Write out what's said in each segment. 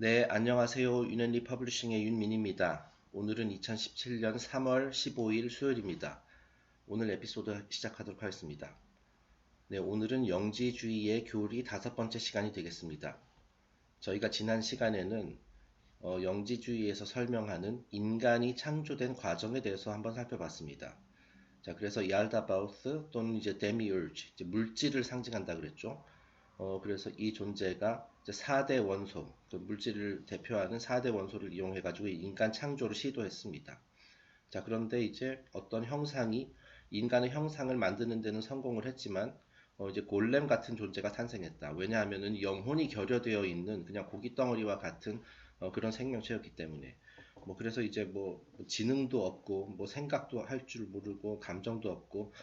네, 안녕하세요. 윤앤리 퍼블리싱의 윤민입니다. 오늘은 2017년 3월 15일 수요일입니다. 오늘 에피소드 시작하도록 하겠습니다. 네, 오늘은 영지주의의 교리 5번째 시간이 되겠습니다. 저희가 지난 시간에는 영지주의에서 설명하는 인간이 창조된 과정에 대해서 한번 살펴봤습니다. 자, 그래서 야르다바우스 또는 이제 데미ուր지, 물질을 상징한다 그랬죠. 그래서 이 존재가 이제 4대 원소, 그 물질을 대표하는 4대 원소를 이용해가지고 인간 창조를 시도했습니다. 자, 그런데 이제 어떤 형상이 인간의 형상을 만드는 데는 성공을 했지만, 이제 골렘 같은 존재가 탄생했다. 왜냐하면은 영혼이 결여되어 있는 그냥 고기 덩어리와 같은 그런 생명체였기 때문에. 그래서 이제 지능도 없고, 생각도 할 줄 모르고, 감정도 없고,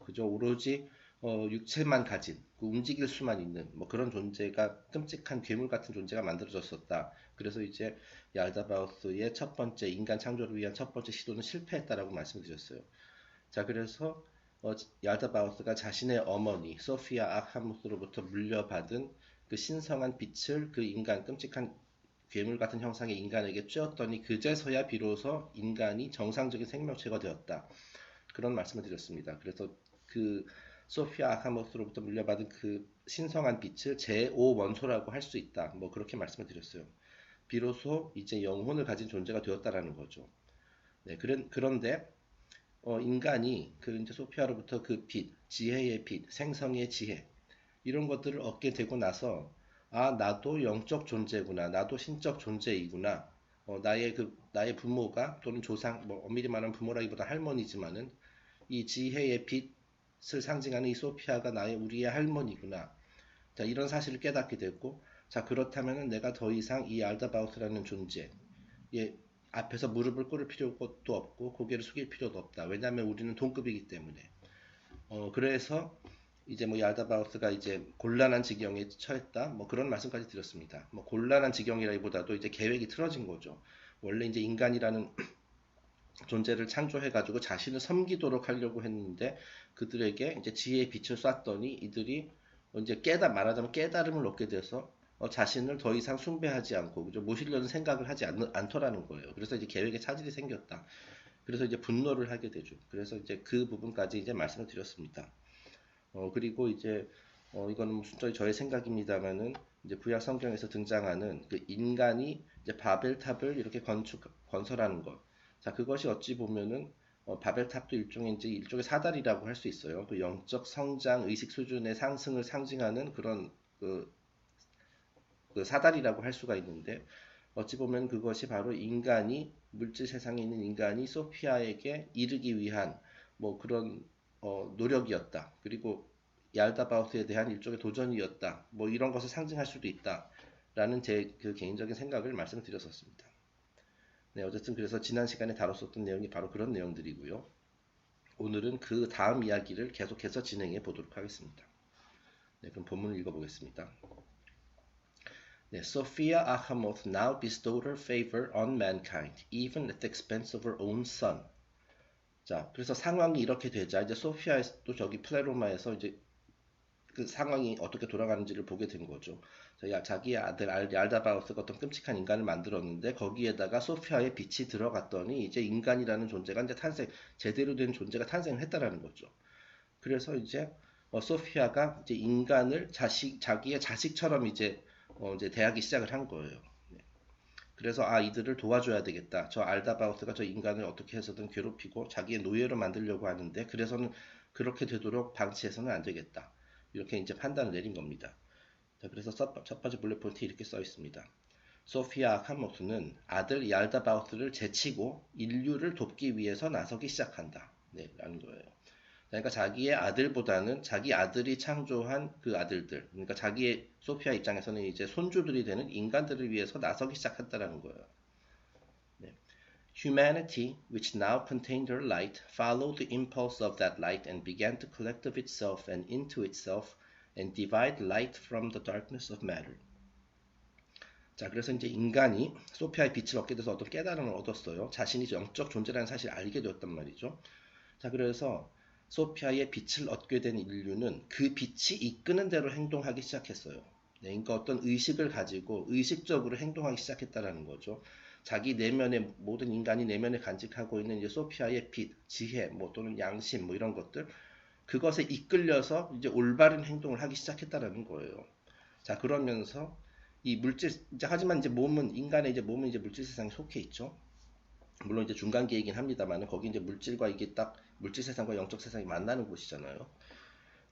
그저 오로지 육체만 가진, 움직일 수만 있는 그런 존재가 끔찍한 괴물 같은 존재가 만들어졌었다. 그래서 이제 얄다바우스의 첫 번째 인간 창조를 위한 첫 번째 시도는 실패했다라고 말씀드렸어요. 자, 그래서 얄다바우스가 자신의 어머니 소피아 아카무스로부터 물려받은 그 신성한 빛을 그 인간 끔찍한 괴물 같은 형상의 인간에게 쬐었더니 그제서야 비로소 인간이 정상적인 생명체가 되었다. 그런 말씀을 드렸습니다. 그래서 그 소피아 아카모스로부터 물려받은 그 신성한 빛을 제5원소라고 할 수 있다. 그렇게 말씀을 드렸어요. 비로소 이제 영혼을 가진 존재가 되었다라는 거죠. 네, 그런데 인간이 그 이제 소피아로부터 그 빛, 지혜의 빛, 생성의 지혜 이런 것들을 얻게 되고 나서 나도 영적 존재구나, 나도 신적 존재이구나. 나의 부모가 또는 조상, 엄밀히 말하면 부모라기보다 할머니지만은 이 지혜의 빛을 상징하는 이 소피아가 우리의 할머니구나. 자, 이런 사실을 깨닫게 됐고, 자, 그렇다면 내가 더 이상 이 알다바우스라는 존재, 예, 앞에서 무릎을 꿇을 필요도 없고, 고개를 숙일 필요도 없다. 왜냐하면 우리는 동급이기 때문에. 그래서 이제 얄다바우스가 이제 곤란한 지경에 처했다. 그런 말씀까지 드렸습니다. 곤란한 지경이라기보다도 이제 계획이 틀어진 거죠. 원래 이제 인간이라는 존재를 창조해가지고 자신을 섬기도록 하려고 했는데 그들에게 이제 지혜의 빛을 쐈더니 이들이 이제 말하자면 깨달음을 얻게 돼서 자신을 더 이상 숭배하지 않고 그죠? 모시려는 생각을 하지 않더라는 거예요. 그래서 이제 계획에 차질이 생겼다. 그래서 이제 분노를 하게 되죠. 그래서 이제 그 부분까지 이제 말씀을 드렸습니다. 그리고 이제 이거는 순전히 저의 생각입니다만은 이제 구약 성경에서 등장하는 그 인간이 이제 바벨탑을 이렇게 건설하는 것. 자, 그것이 어찌 보면은 바벨탑도 일종의 사다리라고 할 수 있어요. 그 영적 성장, 의식 수준의 상승을 상징하는 그런 그 사다리라고 할 수가 있는데 어찌 보면 그것이 바로 물질 세상에 있는 인간이 소피아에게 이르기 위한 그런 노력이었다. 그리고 얄다바우스에 대한 일종의 도전이었다. 이런 것을 상징할 수도 있다. 라는 제 그 개인적인 생각을 말씀드렸었습니다. 네, 어쨌든 그래서 지난 시간에 다뤘었던 내용이 바로 그런 내용들이고요. 오늘은 그 다음 이야기를 계속해서 진행해 보도록 하겠습니다. 네, 그럼 본문을 읽어보겠습니다. 네, Sophia Achamoth now bestowed her favor on mankind, even at the expense of her own son. 자, 그래서 상황이 이렇게 되자 이제 소피아도 저기 플레로마에서 이제 그 상황이 어떻게 돌아가는지를 보게 된 거죠. 자기의 아들 얄다바우스가 어떤 끔찍한 인간을 만들었는데 거기에다가 소피아의 빛이 들어갔더니 이제 인간이라는 존재가 이제 제대로 된 존재가 탄생했다라는 거죠. 그래서 이제 소피아가 이제 인간을 자기의 자식처럼 이제 대하기 시작을 한 거예요. 네. 그래서 이들을 도와줘야 되겠다. 저 알다바우스가 저 인간을 어떻게 해서든 괴롭히고 자기의 노예로 만들려고 하는데 그래서는 그렇게 되도록 방치해서는 안 되겠다. 이렇게 이제 판단을 내린 겁니다. 자, 그래서 첫 번째 블랙 포인트에 이렇게 써 있습니다. 소피아 카모스는 아들 얄다바우스를 제치고 인류를 돕기 위해서 나서기 시작한다. 네, 라는 거예요. 그러니까 자기의 아들보다는 자기 아들이 창조한 그 아들들, 그러니까 자기의 소피아 입장에서는 이제 손주들이 되는 인간들을 위해서 나서기 시작했다라는 거예요. 네. Humanity, which now contained her light, followed the impulse of that light and began to collect of itself and into itself and divide light from the darkness of matter. 자, 그래서 이제 인간이 소피아의 빛을 얻게 돼서 어떤 깨달음을 얻었어요. 자신이 영적 존재라는 사실을 알게 되었단 말이죠. 자, 그래서 소피아의 빛을 얻게 된 인류는 그 빛이 이끄는 대로 행동하기 시작했어요. 네, 그러니까 어떤 의식을 가지고 의식적으로 행동하기 시작했다라는 거죠. 자기 내면에 모든 인간이 내면에 간직하고 있는 이제 소피아의 빛, 지혜, 뭐 또는 양심, 뭐 이런 것들 그것에 이끌려서 이제 올바른 행동을 하기 시작했다라는 거예요. 자, 그러면서 이 물질 이제 하지만 이제 몸은 인간의 이제 몸은 이제 물질 세상에 속해 있죠. 물론 이제 중간계이긴 합니다만 거기 이제 물질과 이게 딱 물질 세상과 영적 세상이 만나는 곳이잖아요.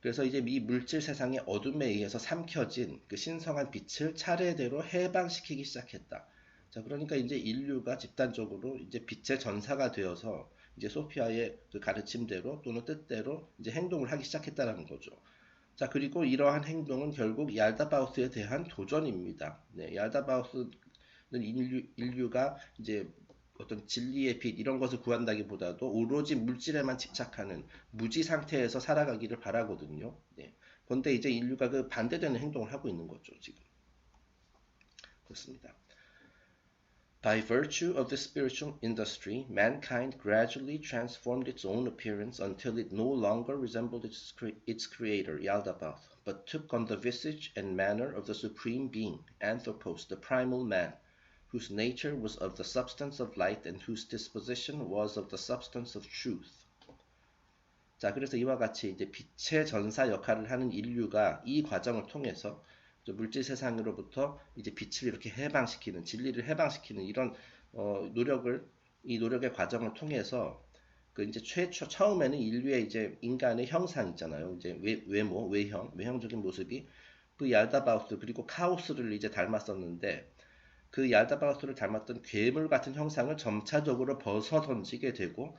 그래서 이제 이 물질 세상의 어둠에 의해서 삼켜진 그 신성한 빛을 차례대로 해방시키기 시작했다. 자, 그러니까 이제 인류가 집단적으로 이제 빛의 전사가 되어서 이제 소피아의 그 가르침대로 또는 뜻대로 이제 행동을 하기 시작했다는 거죠. 자, 그리고 이러한 행동은 결국 얄다바우스에 대한 도전입니다. 네, 얄다바우스는 인류가 이제 어떤 진리의 빛 이런 것을 구한다기보다도 오로지 물질에만 집착하는 무지 상태에서 살아가기를 바라거든요. 네. 그런데 이제 인류가 그 반대되는 행동을 하고 있는 거죠, 지금. 그렇습니다. By virtue of the spiritual industry, mankind gradually transformed its own appearance until it no longer resembled its creator, Yaldabaoth, but took on the visage and manner of the supreme being, Anthropos, the primal man, whose nature was of the substance of light and whose disposition was of the substance of truth. 자, 그래서 이와 같이 이제 빛의 전사 역할을 하는 인류가 이 과정을 통해서 물질 세상으로부터 이제 빛을 이렇게 해방시키는 진리를 해방시키는 이런 이 노력의 과정을 통해서 그 이제 처음에는 인류의 이제 인간의 형상 있잖아요. 이제 외형적인 모습이 그 얄다바우스 그리고 카오스를 이제 닮았었는데 그 얄다바우스를 닮았던 괴물 같은 형상을 점차적으로 벗어던지게 되고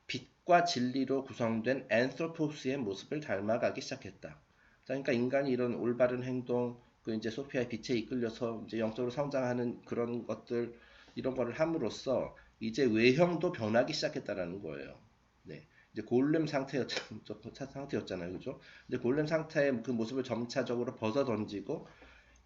빛과 진리로 구성된 앤트로포스의 모습을 닮아가기 시작했다. 그러니까 인간이 이런 올바른 행동, 그 이제 소피아의 빛에 이끌려서 이제 영적으로 성장하는 그런 것들 이런 거를 함으로써 이제 외형도 변하기 시작했다라는 거예요. 네. 이제 골렘 상태였잖아요. 그죠? 이제 골렘 상태의 그 모습을 점차적으로 벗어 던지고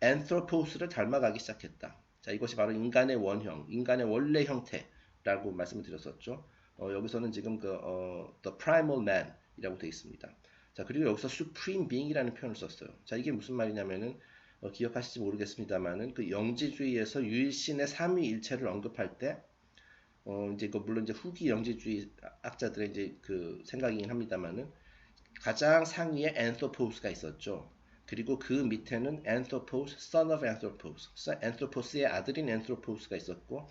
앤트로포스를 닮아가기 시작했다. 자, 이것이 바로 인간의 원형, 인간의 원래 형태라고 말씀을 드렸었죠. 여기서는 지금 the primal man이라고 되어 있습니다. 자, 그리고 여기서 supreme being이라는 표현을 썼어요. 자, 이게 무슨 말이냐면은 기억하실지 모르겠습니다만은 그 영지주의에서 유일신의 삼위일체를 언급할 때 이제 물론 이제 후기 영지주의 학자들의 이제 그 생각이긴 합니다만은 가장 상위에 anthropos가 있었죠. 그리고 그 밑에는 anthropos, son of anthropos, anthropos의 아들인 anthropos가 있었고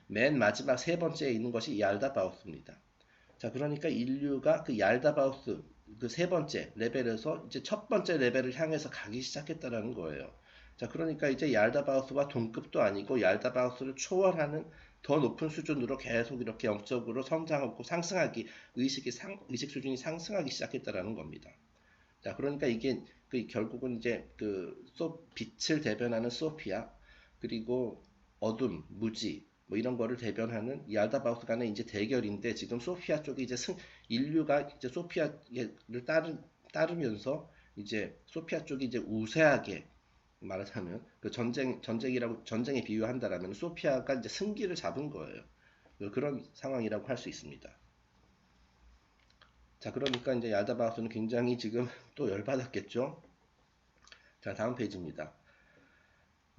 맨 마지막 세 번째에 있는 것이 얄다바우스입니다. 자, 그러니까 인류가 그 얄다바우스 그 세 번째 레벨에서 이제 첫 번째 레벨을 향해서 가기 시작했다는 거예요. 자, 그러니까 이제 얄다바우스와 동급도 아니고 얄다바우스를 초월하는 더 높은 수준으로 계속 이렇게 영적으로 성장하고 상승하기 의식 수준이 상승하기 시작했다라는 겁니다. 자, 그러니까 이게 결국은 이제 빛을 대변하는 소피아 그리고 어둠, 무지 뭐 이런 거를 대변하는 얄다바우스 간의 이제 대결인데 지금 소피아 쪽이 이제 인류가 이제 소피아를 따르면서 이제 소피아 쪽이 이제 우세하게 말하자면 그 전쟁에 비유한다라면 소피아가 이제 승기를 잡은 거예요. 그런 상황이라고 할 수 있습니다. 자, 그러니까 이제 얄다바우스는 굉장히 지금 또 열받았겠죠. 자, 다음 페이지입니다.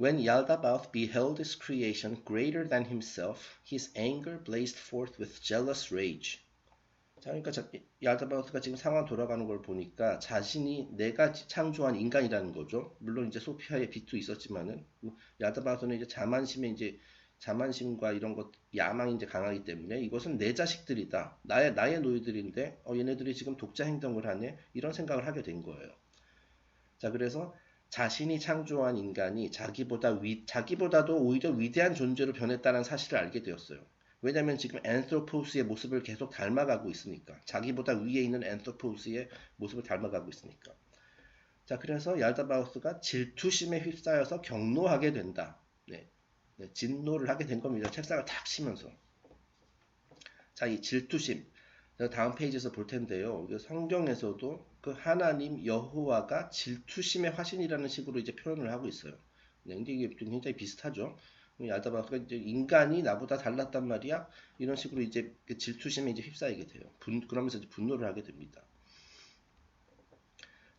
When Yaldabaoth beheld his creation greater than himself, his anger blazed forth with jealous rage. 자, 그러니까 얄다바우스가 지금 상황 돌아가는 걸 보니까 자신이 내가 창조한 인간이라는 거죠. 물론 이제 소피아의 빛도 있었지만은 얄다바우스는 이제 자만심과 이런 것 야망이 이제 강하기 때문에 이것은 내 자식들이다. 나의 노예들인데 얘네들이 지금 독자 행동을 하네. 이런 생각을 하게 된 거예요. 자, 그래서 자신이 창조한 인간이 자기보다도 오히려 위대한 존재로 변했다는 사실을 알게 되었어요. 왜냐하면 지금 앤트로포스의 모습을 계속 닮아가고 있으니까. 자기보다 위에 있는 앤트로포스의 모습을 닮아가고 있으니까. 자, 그래서 얄다바우스가 질투심에 휩싸여서 경노하게 된다. 네, 진노를 하게 된 겁니다. 책상을 탁 치면서. 자, 이 질투심. 다음 페이지에서 볼 텐데요. 성경에서도 그 하나님 여호와가 질투심의 화신이라는 식으로 이제 표현을 하고 있어요. 네, 근데 이게 굉장히 비슷하죠. 얄다바우스가 이제 인간이 나보다 달랐단 말이야. 이런 식으로 이제 그 질투심에 이제 휩싸이게 돼요. 그러면서 이제 분노를 하게 됩니다.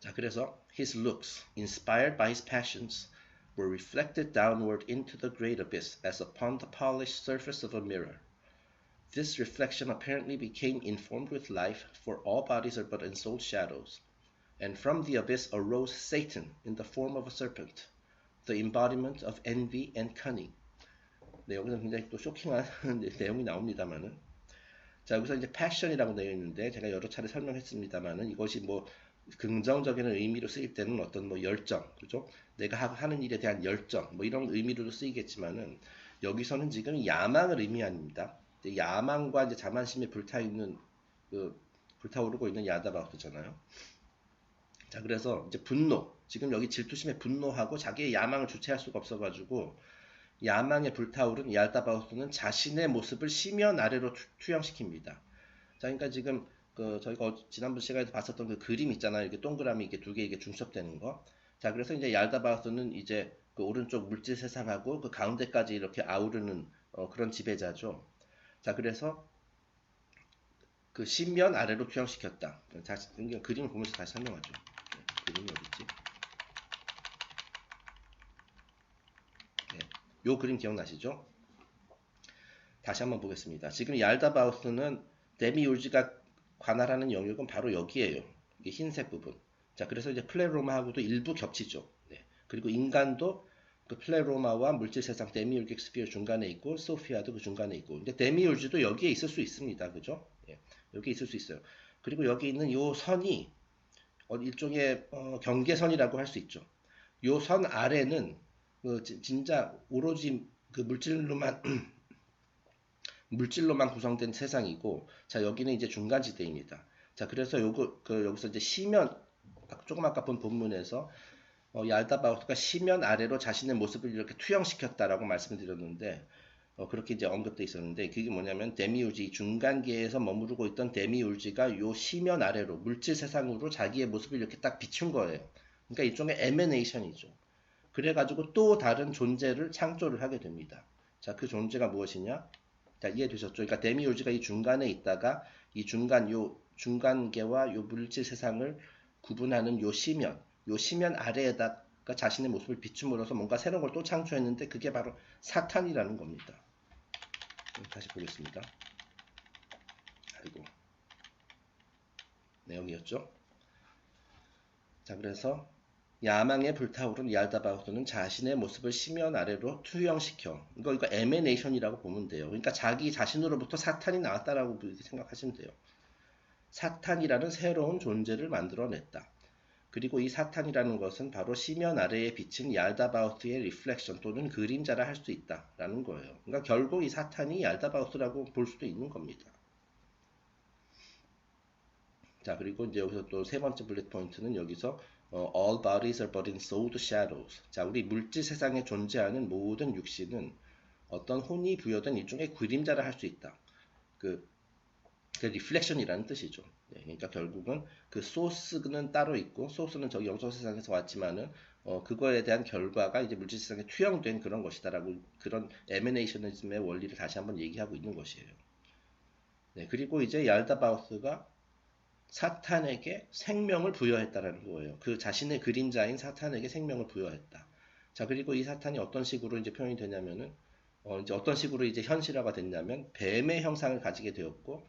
자, 그래서 his looks, inspired by his passions, were reflected downward into the great abyss as upon the polished surface of a mirror. This reflection apparently became informed with life, for all bodies are but ensouled shadows. And from the abyss arose Satan in the form of a serpent, the embodiment of envy and cunning. 네, 여기서 굉장히 또 쇼킹한 내용이 나옵니다만은. 자, 여기서 이제 passion이라고 되어 있는데, 제가 여러 차례 설명했습니다만은, 이것이 뭐, 긍정적인 의미로 쓰일 때는 어떤 뭐 열정, 그죠? 내가 하는 일에 대한 열정, 뭐 이런 의미로도 쓰이겠지만은, 여기서는 지금 야망을 의미합니다. 야망과 이제 자만심에 불타오르고 있는 야다바우트잖아요. 자, 그래서 이제 분노, 지금 여기 질투심에 분노하고 자기의 야망을 주체할 수가 없어가지고, 야망에 불타오른 야다바우트는 자신의 모습을 시면 아래로 투영시킵니다. 자, 그러니까 지금 저희가 지난번 시간에 봤었던 그 그림 있잖아요. 이렇게 동그라미 이렇게 두 개 이게 중첩되는 거. 자, 그래서 이제 얄다바우스는 이제 그 오른쪽 물질 세상하고 그 가운데까지 이렇게 아우르는 그런 지배자죠. 자, 그래서 그 시면 아래로 투영시켰다. 다시 그림을 보면서 다시 설명하죠. 그림이 어딨지? 네, 요 그림 기억나시죠? 다시 한번 보겠습니다. 지금 얄다바우스는 데미울즈가 관할하는 영역은 바로 여기에요. 이게 흰색 부분. 자, 그래서 이제 플레로마하고도 일부 겹치죠. 네. 그리고 인간도 그 플레로마와 물질 세상 데미울즈 스피어 중간에 있고 소피아도 그 중간에 있고. 근데 데미울즈도 여기에 있을 수 있습니다. 그죠? 예. 여기 있을 수 있어요. 그리고 여기 있는 요 선이 일종의 경계선이라고 할 수 있죠. 요 선 아래는 진짜 오로지 그 물질로만 구성된 세상이고, 자, 여기는 이제 중간지대입니다. 자, 그래서 여기서 이제 시면, 조금 아까 본 본문에서, 얄다바우트가 시면 아래로 자신의 모습을 이렇게 투영시켰다라고 말씀을 드렸는데, 그렇게 이제 언급되어 있었는데, 그게 뭐냐면, 데미울지, 이 중간계에서 머무르고 있던 데미울지가 요 시면 아래로, 물질 세상으로 자기의 모습을 이렇게 딱 비춘 거예요. 그러니까 일종의 에메네이션이죠. 그래가지고 또 다른 존재를 창조를 하게 됩니다. 자, 그 존재가 무엇이냐? 자, 이해되셨죠? 그러니까 데미울즈가 이 중간에 있다가 이 중간계와 요 물질 세상을 구분하는 요 시면 아래에다가 자신의 모습을 비춤으로써 뭔가 새로운 걸 또 창조했는데 그게 바로 사탄이라는 겁니다. 다시 보겠습니다. 아이고. 내용이었죠? 자, 그래서 야망에 불타오른 얄다바우트는 자신의 모습을 시면 아래로 투영시켜. 이거 에메네이션이라고 보면 돼요. 그러니까 자기 자신으로부터 사탄이 나왔다라고 생각하시면 돼요. 사탄이라는 새로운 존재를 만들어냈다. 그리고 이 사탄이라는 것은 바로 시면 아래에 비친 얄다바우트의 리플렉션 또는 그림자라 할 수 있다라는 거예요. 그러니까 결국 이 사탄이 얄다바우트라고 볼 수도 있는 겁니다. 자, 그리고 이제 여기서 또 세 번째 블랙 포인트는 여기서 all bodies are but ensouled shadows. 자, 우리 물질 세상에 존재하는 모든 육신은 어떤 혼이 부여된 일종의 그림자라 할 수 있다. 그 리플렉션이라는 뜻이죠. 네, 그러니까 결국은 그 소스는 따로 있고, 소스는 저기 영적 세상에서 왔지만은 그거에 대한 결과가 이제 물질 세상에 투영된 그런 것이다라고 그런 에미네이셔니즘의 원리를 다시 한번 얘기하고 있는 것이에요. 네, 그리고 이제 얄다바우스가 사탄에게 생명을 부여했다라는 거예요. 그 자신의 그림자인 사탄에게 생명을 부여했다. 자, 그리고 이 사탄이 어떤 식으로 이제 표현이 되냐면은, 이제 어떤 식으로 이제 현실화가 됐냐면, 뱀의 형상을 가지게 되었고,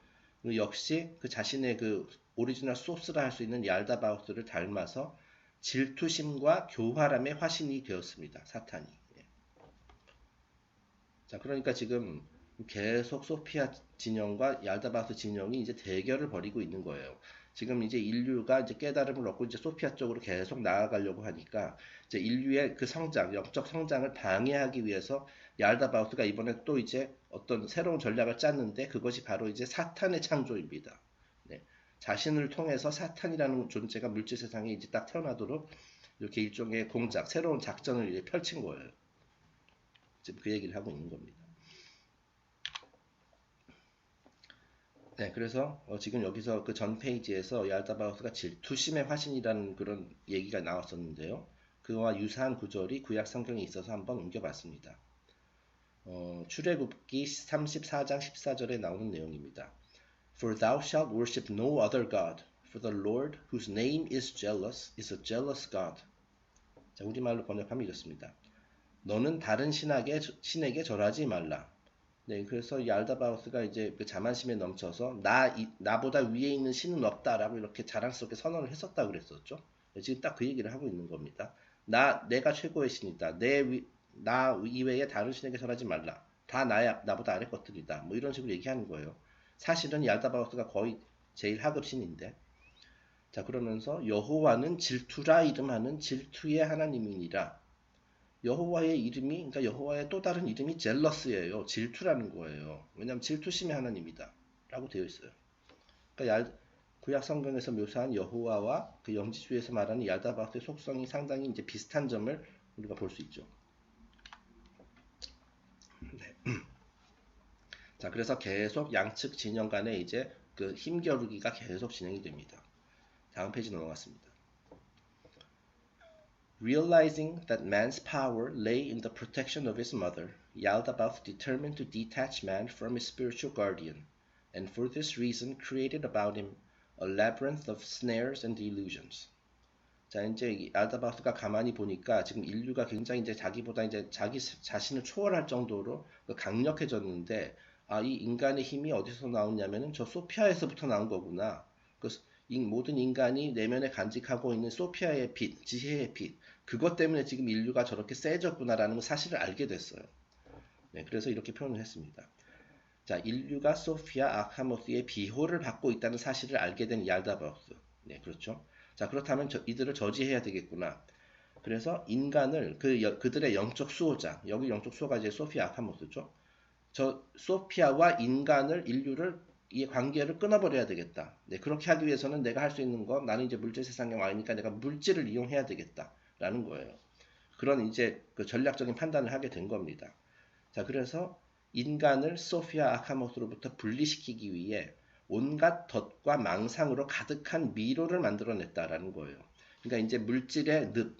역시 그 자신의 그 오리지널 소스라 할 수 있는 얄다바우스를 닮아서 질투심과 교활함의 화신이 되었습니다. 사탄이. 자, 그러니까 지금 계속 소피아 진영과 얄다바우스 진영이 이제 대결을 벌이고 있는 거예요. 지금 이제 인류가 이제 깨달음을 얻고 이제 소피아 쪽으로 계속 나아가려고 하니까 이제 인류의 그 성장, 영적 성장을 방해하기 위해서 얄다바우스가 이번에 또 이제 어떤 새로운 전략을 짰는데 그것이 바로 이제 사탄의 창조입니다. 네. 자신을 통해서 사탄이라는 존재가 물질 세상에 이제 딱 태어나도록 이렇게 일종의 공작, 새로운 작전을 이제 펼친 거예요. 지금 그 얘기를 하고 있는 겁니다. 네, 그래서 지금 여기서 그 전 페이지에서 얄다바우스가 질투심의 화신이라는 그런 얘기가 나왔었는데요. 그와 유사한 구절이 구약 성경에 있어서 한번 옮겨봤습니다. 출애굽기 34장 14절에 나오는 내용입니다. For thou shalt worship no other God, For the Lord, whose name is jealous, is a jealous God. 자, 우리말로 번역하면 이렇습니다. 너는 다른 신에게 절하지 말라. 네, 그래서 이 알다바우스가 이제 그 자만심에 넘쳐서 나보다 위에 있는 신은 없다라고 이렇게 자랑스럽게 선언을 했었다고 그랬었죠. 네, 지금 딱 그 얘기를 하고 있는 겁니다. 내가 최고의 신이다. 나 이외에 다른 신에게 절하지 말라. 다 나보다 아래 것들이다. 뭐 이런 식으로 얘기하는 거예요. 사실은 이 알다바우스가 거의 제일 하급 신인데. 자, 그러면서 여호와는 질투라 이름하는 질투의 하나님이니라. 여호와의 이름이, 그러니까 여호와의 또 다른 이름이 젤러스예요. 질투라는 거예요. 왜냐하면 질투심의 하나님이다 라고 되어 있어요. 그러니까 구약 성경에서 묘사한 여호와와 그 영지주의에서 말하는 얄다바오스의 속성이 상당히 이제 비슷한 점을 우리가 볼 수 있죠. 네. 자, 그래서 계속 양측 진영 간에 이제 그 힘겨루기가 계속 진행이 됩니다. 다음 페이지 넘어갔습니다. Realizing that man's power lay in the protection of his mother, Yaldabaoth determined to detach man from his spiritual guardian, and for this reason created about him a labyrinth of snares and delusions. 자, 이제 얄다바오스가 가만히 보니까 지금 인류가 굉장히 이제 자기보다 이제 자기 자신을 초월할 정도로 강력해졌는데, 이 인간의 힘이 어디서 나오냐면은 저 소피아에서부터 나온 거구나. 모든 인간이 내면에 간직하고 있는 소피아의 빛, 지혜의 빛, 그것 때문에 지금 인류가 저렇게 세졌구나라는 사실을 알게 됐어요. 네, 그래서 이렇게 표현을 했습니다. 자, 인류가 소피아 아카모스의 비호를 받고 있다는 사실을 알게 된 얄다바오스. 네, 그렇죠. 자, 그렇다면 이들을 저지해야 되겠구나. 그래서 인간을 그들의 영적 수호자, 여기 영적 수호가 이제 소피아 아카모스죠. 저 소피아와 인류를 이 관계를 끊어버려야 되겠다. 네, 그렇게 하기 위해서는 내가 할 수 있는 건 나는 이제 물질 세상에 와 있으니까 내가 물질을 이용해야 되겠다라는 거예요. 그런 이제 그 전략적인 판단을 하게 된 겁니다. 자, 그래서 인간을 소피아 아카모스로부터 분리시키기 위해 온갖 덫과 망상으로 가득한 미로를 만들어냈다라는 거예요. 그러니까 이제 물질의 늪.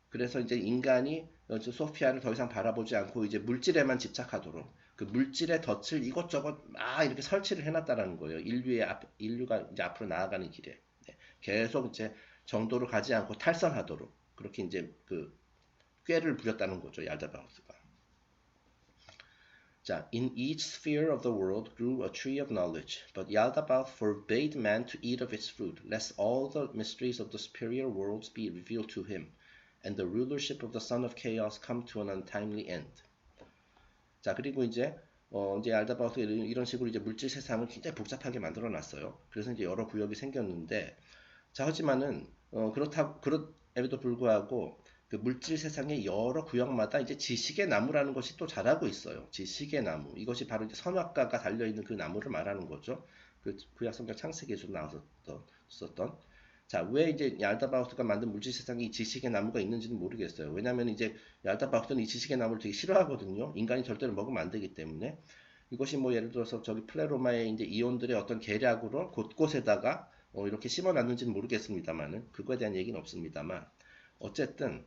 그래서 이제 인간이 소피아를 더 이상 바라보지 않고 이제 물질에만 집착하도록 그 물질의 덫을 이것저것 막 이렇게 설치를 해놨다라는 거예요. 인류가 이제 앞으로 나아가는 길에. 네. 계속 이제 정도로 가지 않고 탈선하도록 그렇게 이제 그 꾀를 부렸다는 거죠. 얄다바오스가. 자, in each sphere of the world grew a tree of knowledge, but Yaldabaoth forbade man to eat of its fruit, lest all the mysteries of the superior worlds be revealed to him, and the rulership of the son of chaos come to an untimely end. 자, 그리고 이제 얄다바오스가 이런 식으로 이제 물질 세상을 굉장히 복잡하게 만들어 놨어요. 그래서 이제 여러 구역이 생겼는데, 자, 하지만은 그럼에도 불구하고 그 물질 세상의 여러 구역마다 이제 지식의 나무라는 것이 또 자라고 있어요. 지식의 나무. 이것이 바로 이제 선악과가 달려있는 그 나무를 말하는 거죠. 그 구약 성경 창세기에서 나왔었던. 자, 왜 이제 얄다바오스가 만든 물질 세상에 이 지식의 나무가 있는지는 모르겠어요. 왜냐면 이제 얄다바오스는 이 지식의 나무를 되게 싫어하거든요. 인간이 절대로 먹으면 안 되기 때문에. 이것이 뭐 예를 들어서 저기 플레로마의 이제 이온들의 어떤 계략으로 곳곳에다가 이렇게 심어놨는지는 모르겠습니다만은 그거에 대한 얘기는 없습니다만 어쨌든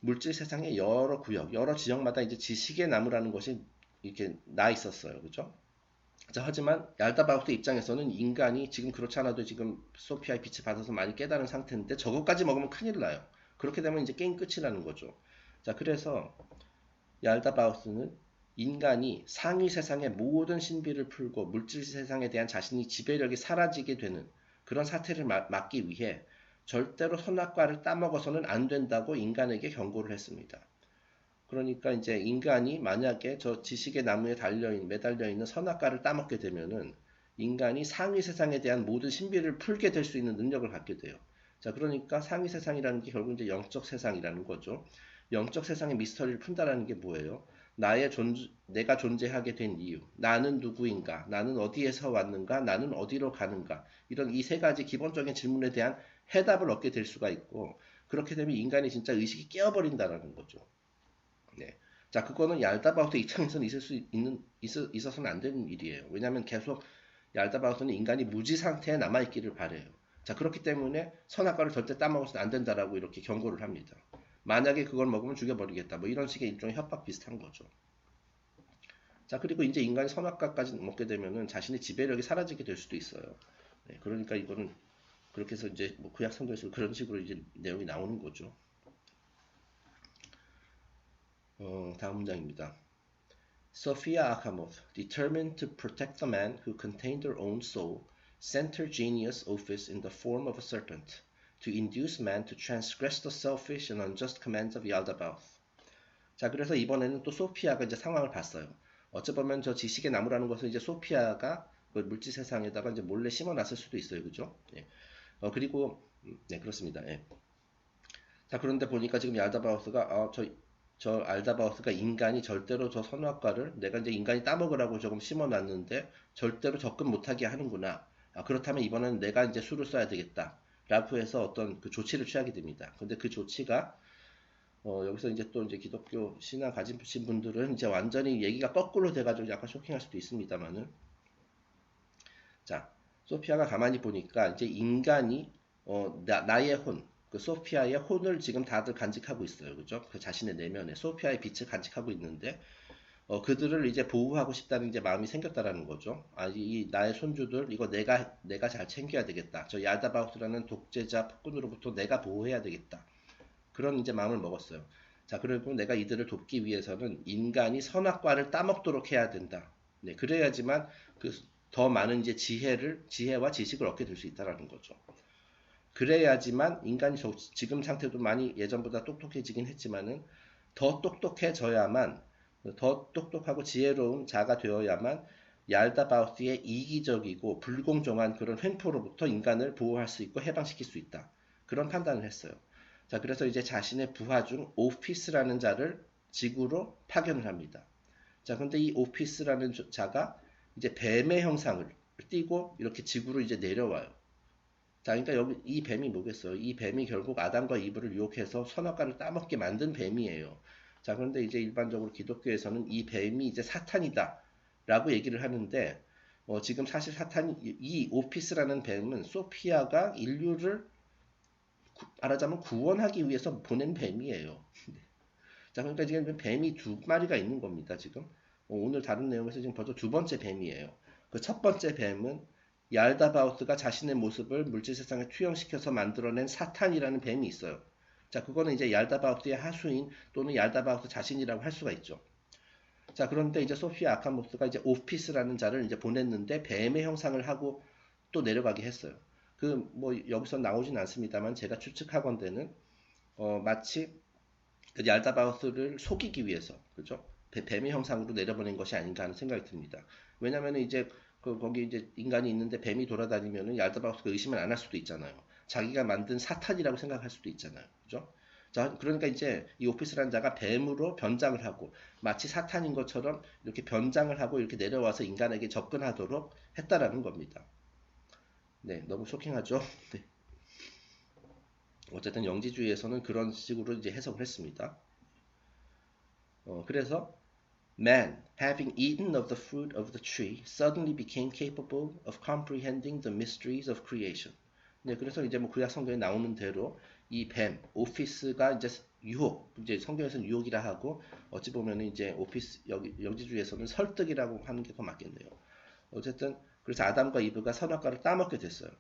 물질 세상의 여러 구역, 여러 지역마다 이제 지식의 나무라는 것이 이렇게 나 있었어요. 그죠? 자, 하지만 얄다바오스 입장에서는 인간이 지금 그렇지 않아도 지금 소피아의 빛을 받아서 많이 깨달은 상태인데 저것까지 먹으면 큰일 나요. 그렇게 되면 이제 게임 끝이라는 거죠. 자, 그래서 얄다바오스는 인간이 상위 세상의 모든 신비를 풀고 물질 세상에 대한 자신이 지배력이 사라지게 되는 그런 사태를 막기 위해 절대로 선악과를 따먹어서는 안 된다고 인간에게 경고를 했습니다. 그러니까 이제 인간이 만약에 저 지식의 나무에 매달려 있는 선악과를 따먹게 되면은 인간이 상위 세상에 대한 모든 신비를 풀게 될 수 있는 능력을 갖게 돼요. 자, 그러니까 상위 세상이라는 게 결국 이제 영적 세상이라는 거죠. 영적 세상의 미스터리를 푼다라는 게 뭐예요? 내가 존재하게 된 이유, 나는 누구인가, 나는 어디에서 왔는가, 나는 어디로 가는가, 이런 이 세 가지 기본적인 질문에 대한 해답을 얻게 될 수가 있고, 그렇게 되면 인간이 진짜 의식이 깨어버린다라는 거죠. 네. 자, 그거는 얄다바오스 입장에서는 있어서는 안 되는 일이에요. 왜냐하면 계속 얄다바오스는 인간이 무지 상태에 남아있기를 바래요. 자, 그렇기 때문에 선악과를 절대 따먹어서는 안 된다라고 이렇게 경고를 합니다. 만약에 그걸 먹으면 죽여버리겠다. 뭐 이런 식의 일종의 협박 비슷한 거죠. 자, 그리고 이제 인간이 선악과까지 먹게 되면은 자신의 지배력이 사라지게 될 수도 있어요. 네, 그러니까 이거는 그렇게 해서 이제 뭐 구약 성경에서 그런 식으로 이제 내용이 나오는 거죠. 다음 문장입니다. Sophia Akhamov, determined to protect the man who contained her own soul, sent her genius office in the form of a serpent, to induce man to transgress the selfish and unjust commands of Yaldabaoth. 자, 그래서 이번에는 또 소피아가 이제 상황을 봤어요. 어찌 보면 저 지식의 나무라는 것은 이제 소피아가 그 물질 세상에다가 이제 몰래 심어놨을 수도 있어요, 그죠? 예. 그리고 네, 그렇습니다. 예. 자, 그런데 보니까 지금 얄다바우스가 저 알다바우스가 인간이 절대로 저 선악과를 내가 이제 인간이 따먹으라고 조금 심어놨는데 절대로 접근 못하게 하는구나. 그렇다면 이번에는 내가 이제 수를 써야 되겠다. 라고 해서 어떤 그 조치를 취하게 됩니다. 근데 그 조치가 여기서 이제 또 이제 기독교 신앙 가지신 분들은 이제 완전히 얘기가 거꾸로 돼가지고 약간 쇼킹할 수도 있습니다만은. 자, 소피아가 가만히 보니까 이제 인간이 나의 혼, 그 소피아의 혼을 지금 다들 간직하고 있어요. 그죠? 그 자신의 내면에 소피아의 빛을 간직하고 있는데 그들을 이제 보호하고 싶다는 이제 마음이 생겼다라는 거죠. 이 나의 손주들 이거 내가 잘 챙겨야 되겠다. 저 야다바우스라는 독재자 폭군으로부터 내가 보호해야 되겠다. 그런 이제 마음을 먹었어요. 자, 그리고 내가 이들을 돕기 위해서는 인간이 선악과를 따먹도록 해야 된다. 네, 그래야지만 그 더 많은 이제 지혜와 지식을 얻게 될 수 있다라는 거죠. 그래야지만 인간이 지금 상태도 많이 예전보다 똑똑해지긴 했지만은 더 똑똑해져야만 더 똑똑하고 지혜로운 자가 되어야만 얄다바우스의 이기적이고 불공정한 그런 횡포로부터 인간을 보호할 수 있고 해방시킬 수 있다. 그런 판단을 했어요. 자, 그래서 이제 자신의 부하 중 오피스라는 자를 지구로 파견을 합니다. 자, 근데 이 오피스라는 자가 이제 뱀의 형상을 띠고 이렇게 지구로 이제 내려와요. 자, 그러니까 여기 이 뱀이 뭐겠어요? 이 뱀이 결국 아담과 이브를 유혹해서 선악과를 따먹게 만든 뱀이에요. 자, 그런데 이제 일반적으로 기독교에서는 이 뱀이 이제 사탄이다 라고 얘기를 하는데 지금 사실 이 오피스라는 뱀은 소피아가 인류를 말하자면 구원하기 위해서 보낸 뱀이에요. 자, 그러니까 지금 뱀이 두 마리가 있는 겁니다. 지금 오늘 다른 내용에서 지금 벌써 두 번째 뱀이에요. 그 첫 번째 뱀은 얄다바우스가 자신의 모습을 물질 세상에 투영시켜서 만들어낸 사탄이라는 뱀이 있어요. 자, 그거는 이제 얄다바우스의 하수인 또는 얄다바우스 자신이라고 할 수가 있죠. 자, 그런데 이제 소피아 아카모스가 이제 오피스라는 자를 이제 보냈는데 뱀의 형상을 하고 또 내려가게 했어요. 그 뭐 여기서 나오진 않습니다만 제가 추측하건대는 마치 그 얄다바우스를 속이기 위해서, 그죠? 뱀의 형상으로 내려보낸 것이 아닌가 하는 생각이 듭니다. 왜냐면 이제 거기 이제 인간이 있는데 뱀이 돌아다니면은 얄다바우스가 의심을 안 할 수도 있잖아요. 자기가 만든 사탄이라고 생각할 수도 있잖아요. 그죠? 자, 그러니까 이제 이 오피스라는 자가 뱀으로 변장을 하고 마치 사탄인 것처럼 이렇게 변장을 하고 이렇게 내려와서 인간에게 접근하도록 했다라는 겁니다. 네, 너무 쇼킹하죠? 네. 어쨌든 영지주의에서는 그런 식으로 이제 해석을 했습니다. 그래서 Man, having eaten of the fruit of the tree, suddenly became capable of comprehending the mysteries of creation. 네, 그래서 이제 뭐 구약 성경에 나오는 대로 이 뱀, 오피스가 이제 유혹, 이제 성경에서는 유혹이라 하고 어찌 보면은 이제 오피스 영지주의에서는 설득이라고 하는 게 더 맞겠네요. 어쨌든 그래서 아담과 이브가 선악과를 따먹게 됐어요.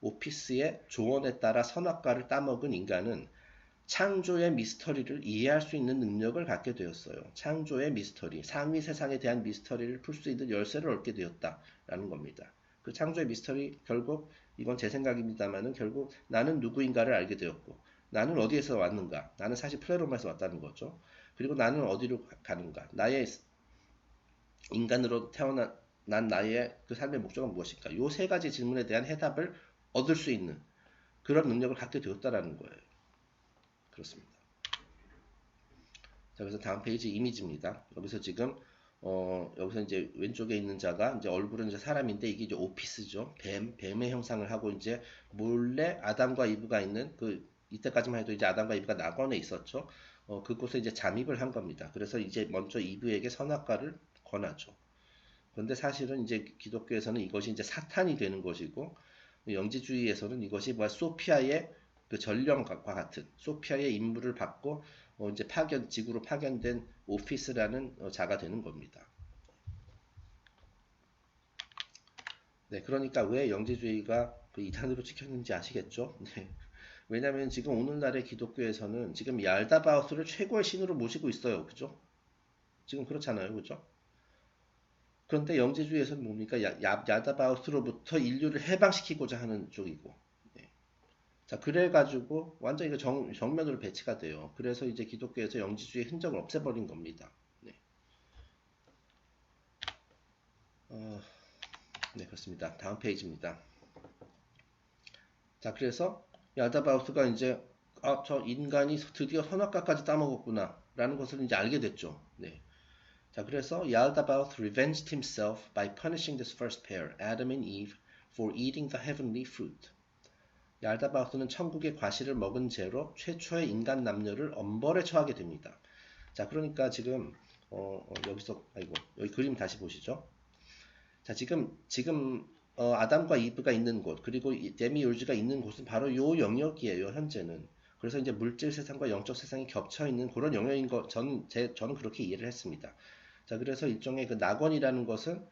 오피스의 조언에 따라 선악과를 따먹은 인간은 창조의 미스터리를 이해할 수 있는 능력을 갖게 되었어요. 창조의 미스터리, 상위 세상에 대한 미스터리를 풀 수 있는 열쇠를 얻게 되었다라는 겁니다. 그 창조의 미스터리 결국 이건 제 생각입니다만은 결국 나는 누구인가를 알게 되었고 나는 어디에서 왔는가? 나는 사실 플레로마에서 왔다는 거죠. 그리고 나는 어디로 가는가? 나의 인간으로 태어난 나의 그 삶의 목적은 무엇일까? 이 세 가지 질문에 대한 해답을 얻을 수 있는 그런 능력을 갖게 되었다라는 거예요. 그렇습니다. 자, 그래서 다음 페이지 이미지입니다. 여기서 지금 여기서 이제 왼쪽에 있는 자가 이제 얼굴은 이제 사람인데 이게 이제 오피스죠. 뱀의 형상을 하고 이제 몰래 아담과 이브가 있는 그 이때까지만 해도 이제 아담과 이브가 낙원에 있었죠. 그곳에 이제 잠입을 한 겁니다. 그래서 이제 먼저 이브에게 선악과를 권하죠. 그런데 사실은 이제 기독교에서는 이것이 이제 사탄이 되는 것이고 영지주의에서는 이것이 뭐 소피아의 그 전령과 같은 소피아의 임무를 받고 이제 지구로 파견된 오피스라는 자가 되는 겁니다. 네, 그러니까 왜 영지주의가 그 이단으로 찍혔는지 아시겠죠? 네. 왜냐면 지금 오늘날의 기독교에서는 지금 얄다바오스를 최고의 신으로 모시고 있어요. 그죠? 지금 그렇잖아요. 그죠? 그런데 영지주의에서는 뭡니까? 얄다바오스로부터 인류를 해방시키고자 하는 쪽이고. 네. 자, 그래가지고 완전 이거 정면으로 배치가 돼요. 그래서 이제 기독교에서 영지주의 흔적을 없애버린 겁니다. 네. 어, 네, 그렇습니다. 다음 페이지입니다. 자, 그래서 야다바우스가 이제 저 인간이 드디어 선악과까지 따먹었구나 라는 것을 이제 알게 됐죠. 네. 자, 그래서 야다바우스 revenged himself by punishing this first pair, Adam and Eve, for eating the heavenly fruit. 얄다바우스는 천국의 과실을 먹은 죄로 최초의 인간 남녀를 엄벌에 처하게 됩니다. 자, 그러니까 지금 여기서 여기 그림 다시 보시죠. 자, 지금 아담과 이브가 있는 곳, 그리고 데미urge가 있는 곳은 바로 요 영역이에요, 현재는. 그래서 이제 물질 세상과 영적 세상이 겹쳐 있는 그런 영역인 거, 저는 그렇게 이해를 했습니다. 자, 그래서 일종의 그 낙원이라는 것은,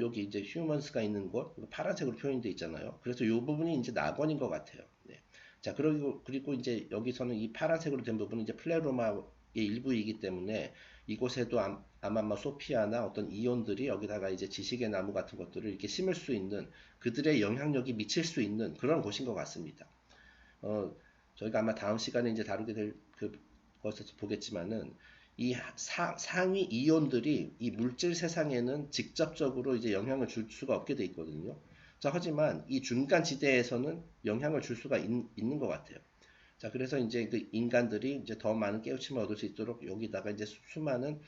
여기 이제 휴먼스가 있는 곳, 파란색으로 표현되어 있잖아요. 그래서 요 부분이 이제 낙원인 것 같아요. 네. 자, 그리고 이제 여기서는 이 파란색으로 된 부분은 이제 플레로마의 일부이기 때문에 이곳에도 아마 소피아나 어떤 이온들이 여기다가 이제 지식의 나무 같은 것들을 이렇게 심을 수 있는 그들의 영향력이 미칠 수 있는 그런 곳인 것 같습니다. 저희가 아마 다음 시간에 이제 다루게 될 것에서 보겠지만은 이 상위 이온들이 이 물질 세상에는 직접적으로 이제 영향을 줄 수가 없게 돼 있거든요. 자, 하지만 이 중간 지대에서는 영향을 줄 수가 있는 것 같아요. 자, 그래서 이제 그 인간들이 이제 더 많은 깨우침을 얻을 수 있도록 여기다가 이제 수많은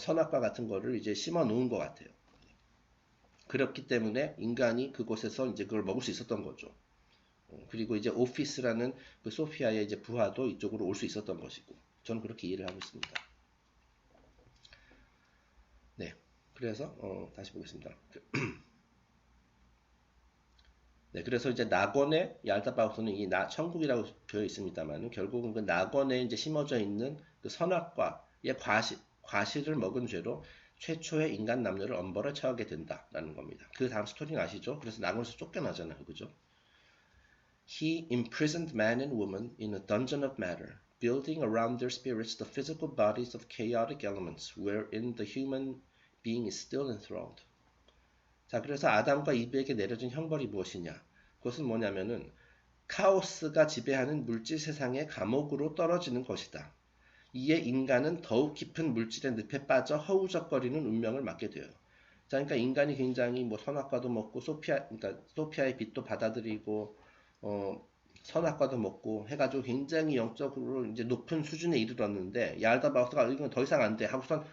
선악과 같은 거를 이제 심어 놓은 것 같아요. 그렇기 때문에 인간이 그곳에서 이제 그걸 먹을 수 있었던 거죠. 그리고 이제 오피스라는 그 소피아의 이제 부하도 이쪽으로 올 수 있었던 것이고, 저는 그렇게 이해를 하고 있습니다. 네, 그래서 다시 보겠습니다. 네, 그래서 이제 낙원의 얄다바우스는 이 천국이라고 되어 있습니다만 결국은 그 낙원에 이제 심어져 있는 그 선악과의 과실을 먹은 죄로 최초의 인간 남녀를 엄벌에 처하게 된다라는 겁니다. 그 다음 스토리는 아시죠? 그래서 낙원에서 쫓겨나잖아요, 그죠? He imprisoned man and woman in a dungeon of matter, building around their spirits the physical bodies of chaotic elements, wherein the human being is still enthralled. 자, 그래서 아담과 이브에게 내려진 형벌이 무엇이냐? 그것은 뭐냐면은 카오스가 지배하는 물질 세상의 감옥으로 떨어지는 것이다. 이에 인간은 더욱 깊은 물질의 늪에 빠져 허우적거리는 운명을 맞게 돼요. 자, 그러니까 인간이 굉장히 뭐 선악과도 먹고 그러니까 소피아의 빛도 받아들이고 선악과도 먹고 해가지고 굉장히 영적으로 이제 높은 수준에 이르렀는데 얄다바우스가 이건 더 이상 안 돼 하고선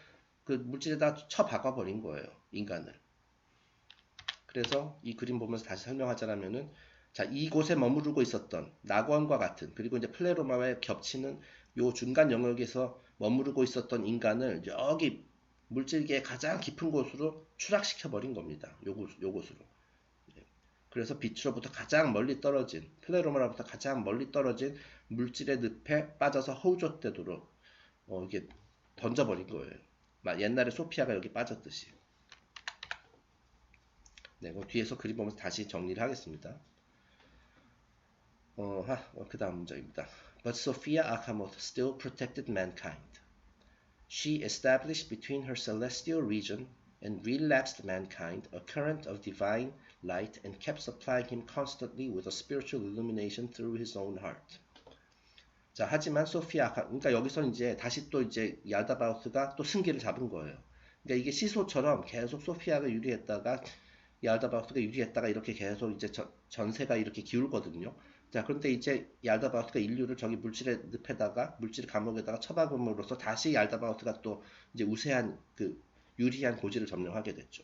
그 물질에다 쳐박아버린 거예요, 인간을. 그래서 이 그림 보면서 다시 설명하자면은 자, 이곳에 머무르고 있었던 낙원과 같은 그리고 이제 플레로마와 겹치는 요 중간 영역에서 머무르고 있었던 인간을 여기 물질계의 가장 깊은 곳으로 추락시켜 버린 겁니다. 요곳으로. 그래서 빛으로부터 가장 멀리 떨어진 플레로마로부터 가장 멀리 떨어진 물질의 늪에 빠져서 허우적대도록 이게 던져버린 거예요. 옛날에 소피아가 여기 빠졌듯이. 네, 뒤에서 그림 보면서 다시 정리를 하겠습니다. 그 다음 문장입니다. But Sophia Achamoth still protected mankind. She established between her celestial region and relapsed mankind a current of divine light and kept supplying him constantly with a spiritual illumination through his own heart. 자, 하지만 그러니까 여기서 이제 다시 또 이제 얄다바우스가 또 승기를 잡은 거예요. 그러니까 이게 시소처럼 계속 소피아가 유리했다가 얄다바우스가 유리했다가 이렇게 계속 이제 전세가 이렇게 기울거든요. 자, 그런데 이제 얄다바우스가 인류를 저기 물질의 늪에다가 물질 감옥에다가 처박음으로써 다시 얄다바우스가 또 이제 우세한 그 유리한 고지를 점령하게 됐죠.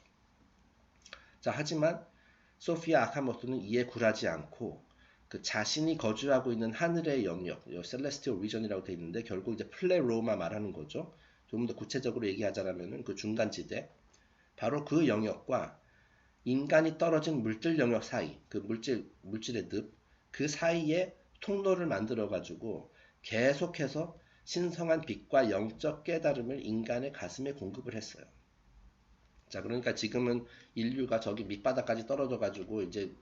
자, 하지만 소피아 아카모스는 이에 굴하지 않고 그 자신이 거주하고 있는 하늘의 영역, 셀레스티얼 리전이라고 되어 있는데 결국 이제 플레로마 말하는 거죠. 좀 더 구체적으로 얘기하자면은 그 중간지대, 바로 그 영역과 인간이 떨어진 물질 영역 사이, 그 물질의 늪, 그 사이에 통로를 만들어 가지고 계속해서 신성한 빛과 영적 깨달음을 인간의 가슴에 공급을 했어요. 자, 그러니까 지금은 인류가 저기 밑바닥까지 떨어져 가지고 이제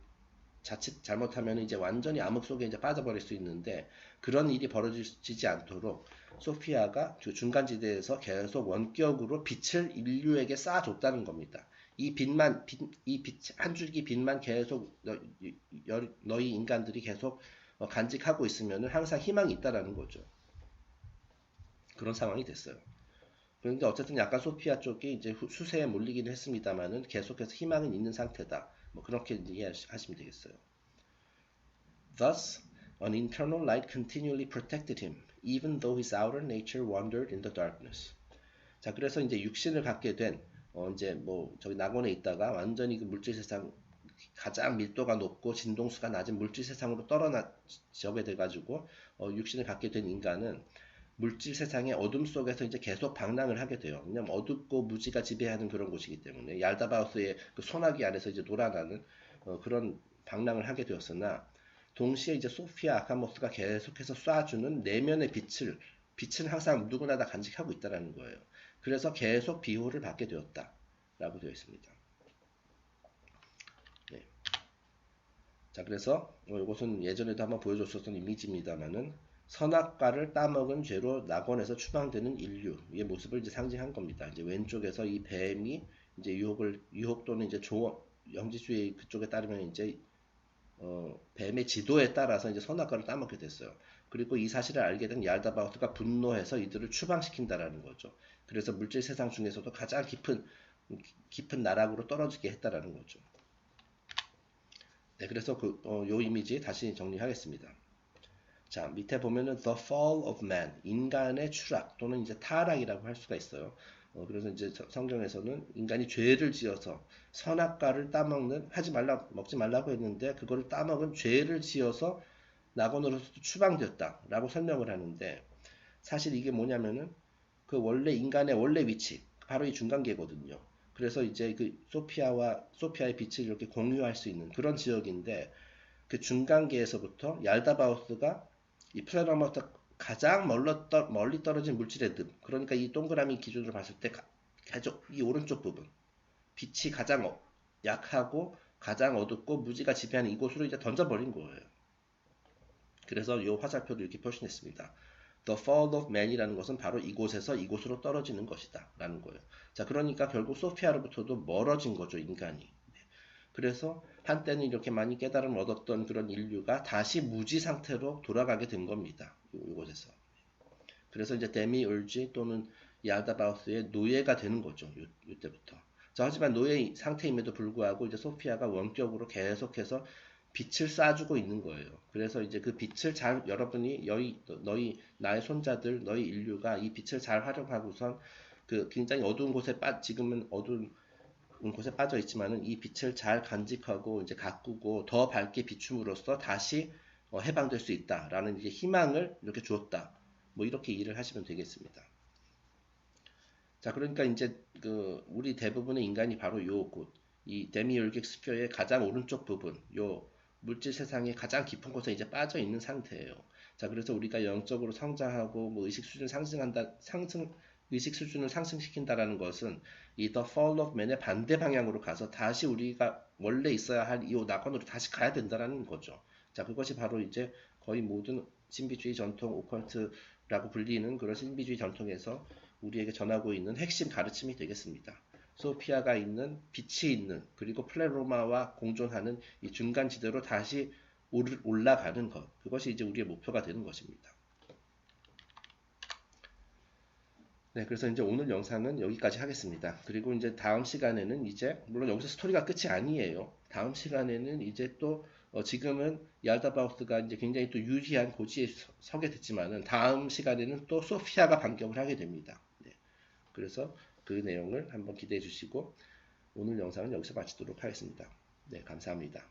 자칫 잘못하면 이제 완전히 암흑 속에 이제 빠져버릴 수 있는데 그런 일이 벌어지지 않도록 소피아가 그 중간지대에서 계속 원격으로 빛을 인류에게 쌓아줬다는 겁니다. 이 빛만 이 빛 한 줄기 빛만 계속 너희 인간들이 계속 간직하고 있으면 항상 희망이 있다라는 거죠. 그런 상황이 됐어요. 그런데 어쨌든 약간 소피아 쪽이 이제 수세에 몰리기는 했습니다만은 계속해서 희망은 있는 상태다. 뭐 그렇게 이해하시면 되겠어요. Thus, an internal light continually protected him, even though his outer nature wandered in the darkness. 자, 그래서 이제 육신을 갖게 된 이제 뭐 저기 낙원에 있다가 완전히 그 물질 세상 가장 밀도가 높고 진동수가 낮은 물질 세상으로 떨어지게 돼가지고 육신을 갖게 된 인간은 물질 세상의 어둠 속에서 이제 계속 방랑을 하게 돼요. 왜냐면 어둡고 무지가 지배하는 그런 곳이기 때문에 얄다바우스의 그 소나기 안에서 이제 놀아나는 그런 방랑을 하게 되었으나 동시에 이제 소피아 아카모스가 계속해서 쏴주는 내면의 빛은 항상 누구나 다 간직하고 있다는 거예요. 그래서 계속 비호를 받게 되었다라고 되어 있습니다. 네. 자, 그래서 이것은 예전에도 한번 보여줬었던 이미지입니다만은 선악과를 따먹은 죄로 낙원에서 추방되는 인류의 모습을 이제 상징한 겁니다. 이제 왼쪽에서 이 뱀이 이제 유혹 또는 이제 영지주의 그쪽에 따르면 이제 뱀의 지도에 따라서 이제 선악과를 따먹게 됐어요. 그리고 이 사실을 알게 된 얄다바우스가 분노해서 이들을 추방시킨다라는 거죠. 그래서 물질 세상 중에서도 가장 깊은 나락으로 떨어지게 했다라는 거죠. 네, 그래서 요 이미지 다시 정리하겠습니다. 자, 밑에 보면은 The Fall of Man, 인간의 추락 또는 이제 타락이라고 할 수가 있어요. 그래서 이제 성경에서는 인간이 죄를 지어서 선악과를 먹지 말라고 했는데 그거를 따먹은 죄를 지어서 낙원으로서 추방되었다라고 설명을 하는데 사실 이게 뭐냐면은 그 원래 인간의 원래 위치, 바로 이 중간계거든요. 그래서 이제 그 소피아의 빛을 이렇게 공유할 수 있는 그런 지역인데 그 중간계에서부터 얄다바우스가 이 플래너부터 가장 멀리 떨어진 물질의 늪, 그러니까 이 동그라미 기준으로 봤을 때 이 오른쪽 부분, 빛이 가장 약하고 가장 어둡고 무지가 지배하는 이곳으로 이제 던져버린 거예요. 그래서 이 화살표도 이렇게 표시했습니다. The fall of man이라는 것은 바로 이곳에서 이곳으로 떨어지는 것이다 라는 거예요. 자, 그러니까 결국 소피아로부터도 멀어진 거죠, 인간이. 그래서 한때는 이렇게 많이 깨달음을 얻었던 그런 인류가 다시 무지 상태로 돌아가게 된 겁니다. 이곳에서. 그래서 이제 데미울지 또는 얄다바우스의 노예가 되는 거죠. 이때부터. 자, 하지만 노예 상태임에도 불구하고 이제 소피아가 원격으로 계속해서 빛을 쏴주고 있는 거예요. 그래서 이제 그 빛을 여러분이 너희 나의 손자들, 너희 인류가 이 빛을 잘 활용하고선 그 굉장히 어두운 곳에 지금은 어두운 곳에 빠져 있지만은 이 빛을 잘 간직하고 이제 가꾸고 더 밝게 비춤으로써 다시 해방될 수 있다라는 이제 희망을 이렇게 주었다. 뭐 이렇게 이해를 하시면 되겠습니다. 자, 그러니까 이제 우리 대부분의 인간이 바로 이 데미올객 스피어의 가장 오른쪽 부분, 요 물질 세상의 가장 깊은 곳에 이제 빠져 있는 상태예요. 자, 그래서 우리가 영적으로 성장하고 뭐 의식 수준을 상승시킨다라는 것은 이 The Fall of Man의 반대 방향으로 가서 다시 우리가 원래 있어야 할 이 낙원으로 다시 가야 된다라는 거죠. 자, 그것이 바로 이제 거의 모든 신비주의 전통, 오컬트라고 불리는 그런 신비주의 전통에서 우리에게 전하고 있는 핵심 가르침이 되겠습니다. 소피아가 있는 빛이 있는 그리고 플레로마와 공존하는 이 중간 지대로 다시 올라가는 것, 그것이 이제 우리의 목표가 되는 것입니다. 네, 그래서 이제 오늘 영상은 여기까지 하겠습니다. 그리고 이제 다음 시간에는 이제 물론 여기서 스토리가 끝이 아니에요. 다음 시간에는 이제 또 지금은 얄다바우스가 이제 굉장히 또 유리한 고지에 서게 됐지만은 다음 시간에는 또 소피아가 반격을 하게 됩니다. 네, 그래서 그 내용을 한번 기대해 주시고 오늘 영상은 여기서 마치도록 하겠습니다. 네, 감사합니다.